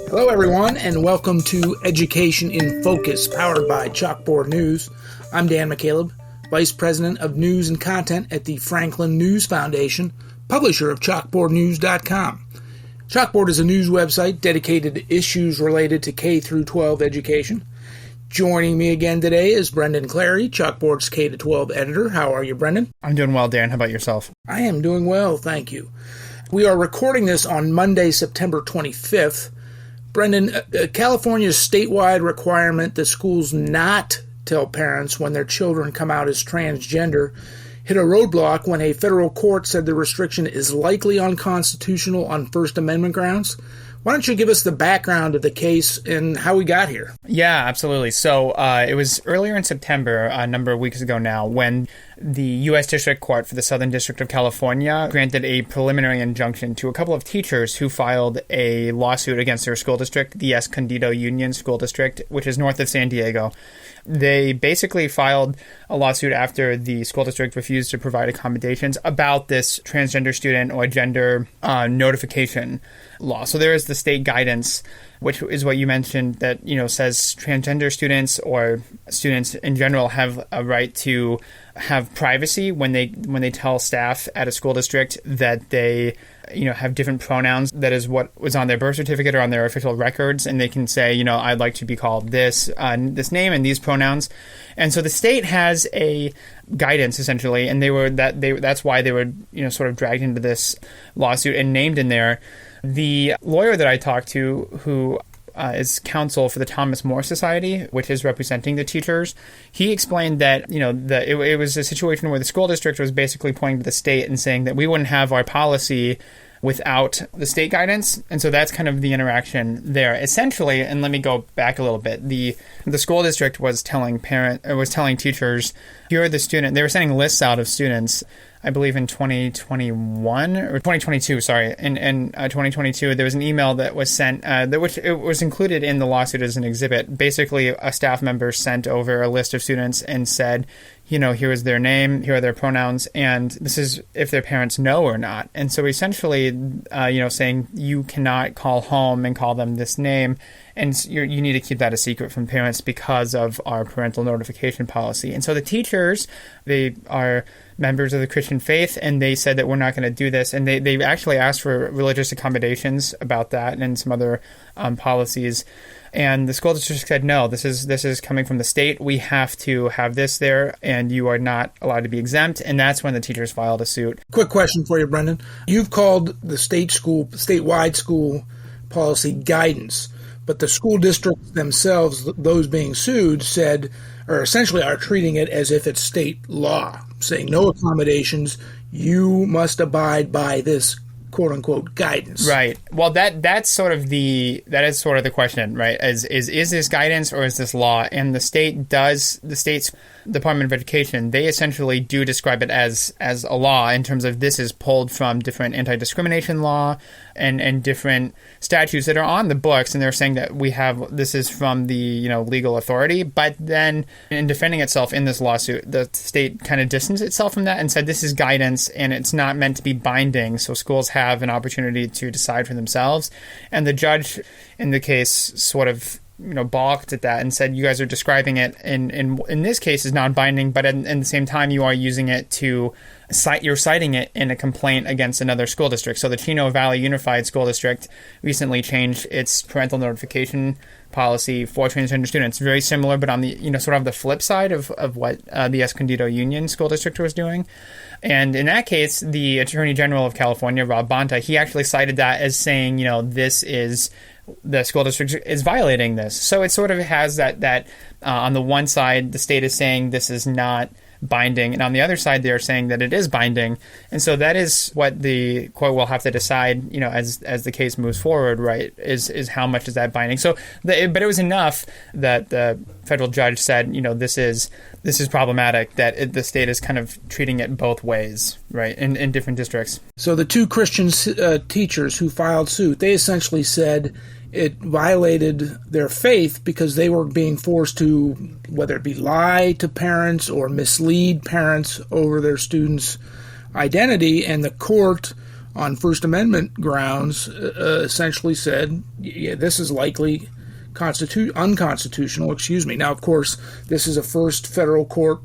Hello, everyone, and welcome to Education in Focus, powered by Chalkboard News. I'm Dan McCaleb, Vice President of News and Content at the Franklin News Foundation, publisher of ChalkboardNews.com. Chalkboard is a news website dedicated to issues related to K-12 education. Joining me again today is Brendan Clary, Chalkboard's K-12 editor. How are you, Brendan? I'm doing well, Dan. How about yourself? I am doing well, thank you. We are recording this on Monday, September 25th. Brendan, California's statewide requirement that schools not tell parents when their children come out as transgender hit a roadblock when a federal court said the restriction is likely unconstitutional on First Amendment grounds. Why don't you give us the background of the case and how we got here? Yeah, absolutely. So it was earlier in September, a number of weeks ago now, when the U.S. District Court for the Southern District of California granted a preliminary injunction to a couple of teachers who filed a lawsuit against their school district, the Escondido Union School District, which is north of San Diego. They basically filed a lawsuit after the school district refused to provide accommodations about this transgender student or gender notification law. So there is the state guidance, which is what you mentioned, that says transgender students or students in general have a right to have privacy when they tell staff at a school district that they have different pronouns. That is what was on their birth certificate or on their official records, and they can say, I'd like to be called this name and these pronouns. And so the state has a guidance essentially, and that's why they were sort of dragged into this lawsuit and named in there. The lawyer that I talked to, who is counsel for the Thomas More Society, which is representing the teachers, he explained that it was a situation where the school district was basically pointing to the state and saying that we wouldn't have our policy without the state guidance. And so that's kind of the interaction there. Essentially, and let me go back a little bit, the school district was telling teachers, here are the students. They were sending lists out of students, I believe in 2021 or 2022, sorry. In 2022, there was an email that was sent, which it was included in the lawsuit as an exhibit. Basically, a staff member sent over a list of students and said, here is their name, here are their pronouns, and this is if their parents know or not. And so essentially, saying you cannot call home and call them this name, and you need to keep that a secret from parents because of our parental notification policy. And so the teachers, they are members of the Christian faith, and they said that we're not going to do this. And they actually asked for religious accommodations about that and some other policies. And the school district said, no, this is coming from the state. We have to have this there, and you are not allowed to be exempt. And that's when the teachers filed a suit. Quick question for you, Brendan. You've called the statewide school policy guidance, but the school districts themselves, those being sued, said, or essentially are treating it as if it's state law, saying no accommodations, you must abide by this quote-unquote guidance. Right. Well, that is sort of the question, right? Is this guidance or is this law? And the state's Department of Education, they essentially do describe it as a law in terms of this is pulled from different anti-discrimination law and different statutes that are on the books, and they're saying that this is from the legal authority. But then in defending itself in this lawsuit, the state kind of distanced itself from that and said this is guidance and it's not meant to be binding, so schools have an opportunity to decide for themselves. And the judge in the case sort of balked at that and said, you guys are describing it in this case as non-binding, but in the same time you are using it to you're citing it in a complaint against another school district. So the Chino Valley Unified School District recently changed its parental notification policy for transgender students. Very similar, but on the sort of the flip side of what the Escondido Union School District was doing. And in that case, the Attorney General of California, Rob Bonta, he actually cited that as saying, this is the school district is violating this. So it sort of has that on the one side, the state is saying this is not binding, and on the other side, they're saying that it is binding. And so that is what the court will have to decide, as the case moves forward, right, is how much is that binding. So, but it was enough that the federal judge said, this is problematic, that the state is kind of treating it both ways, right, in different districts. So the two Christian teachers who filed suit, they essentially said it violated their faith because they were being forced to, whether it be lie to parents or mislead parents over their students' identity, and the court on First Amendment grounds, essentially said, yeah, this is likely unconstitutional. Excuse me. Now, of course, this is a first federal court,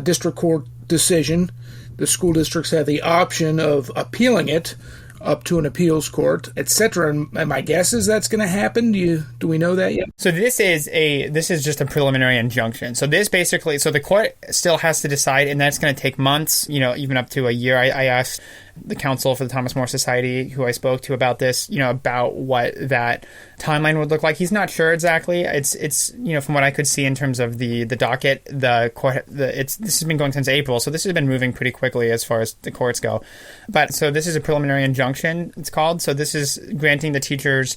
district court decision. The school districts have the option of appealing it up to an appeals court, etc. And my guess is that's going to happen. Do we know that yet? So this is just a preliminary injunction. So this basically, so the court still has to decide, and that's going to take months, even up to a year. I asked the counsel for the Thomas More Society, who I spoke to about this, about what that timeline would look like. He's not sure exactly. It's from what I could see in terms of the docket, the court, this has been going since April, so this has been moving pretty quickly as far as the courts go. But so this is a preliminary injunction, it's called. So this is granting the teachers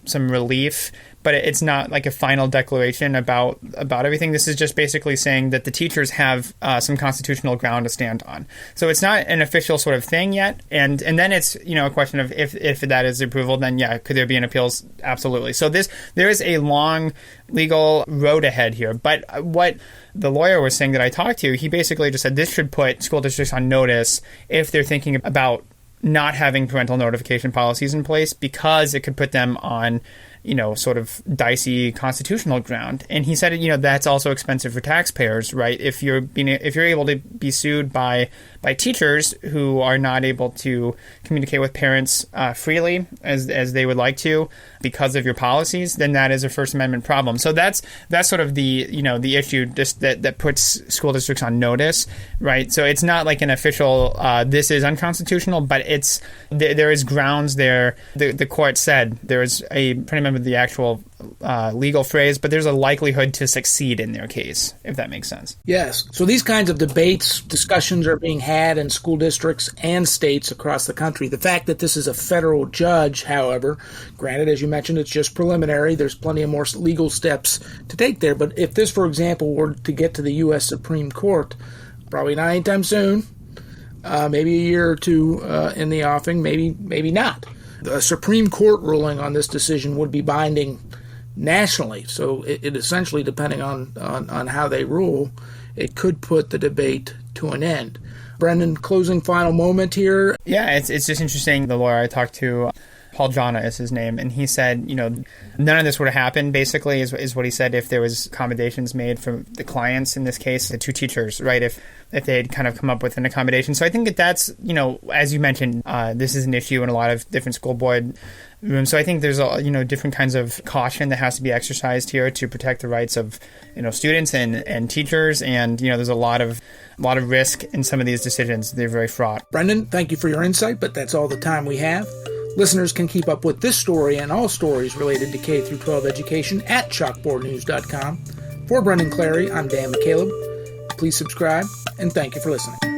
some relief, but it's not like a final declaration about everything. This is just basically saying that the teachers have some constitutional ground to stand on. So it's not an official sort of thing yet, and then it's a question of if that is approval, then yeah, could there be an appeals? Absolutely. So there is a long legal road ahead here. But what the lawyer was saying that I talked to, he basically just said this should put school districts on notice if they're thinking about not having parental notification policies in place, because it could put them on, sort of dicey constitutional ground. And he said, that's also expensive for taxpayers, right? If you're able to be sued by teachers who are not able to communicate with parents freely as they would like to because of your policies, then that is a First Amendment problem. So that's sort of the the issue just that puts school districts on notice, right? So it's not like an official this is unconstitutional, but there is grounds there. The court said there is I'm trying to remember the actual legal phrase, but there's a likelihood to succeed in their case, if that makes sense. Yes. So these kinds of discussions are being had in school districts and states across the country. The fact that this is a federal judge, however, granted, as you mentioned, it's just preliminary. There's plenty of more legal steps to take there. But if this, for example, were to get to the U.S. Supreme Court, probably not anytime soon, maybe a year or two in the offing, maybe not. The Supreme Court ruling on this decision would be binding nationally. So it essentially, depending on how they rule, it could put the debate to an end. Brendan, closing final moment here. Yeah, it's just interesting. The lawyer I talked to, Paul Jana is his name, and he said, none of this would have happened, basically, is what he said, if there was accommodations made for the clients, in this case, the two teachers, right, if they had kind of come up with an accommodation. So I think that's, as you mentioned, this is an issue in a lot of different school board rooms. So I think there's, different kinds of caution that has to be exercised here to protect the rights of, students and teachers, and, there's a lot of risk in some of these decisions. They're very fraught. Brendan, thank you for your insight, but that's all the time we have. Listeners can keep up with this story and all stories related to K-12 education at chalkboardnews.com. For Brendan Clary, I'm Dan McCaleb. Please subscribe, and thank you for listening.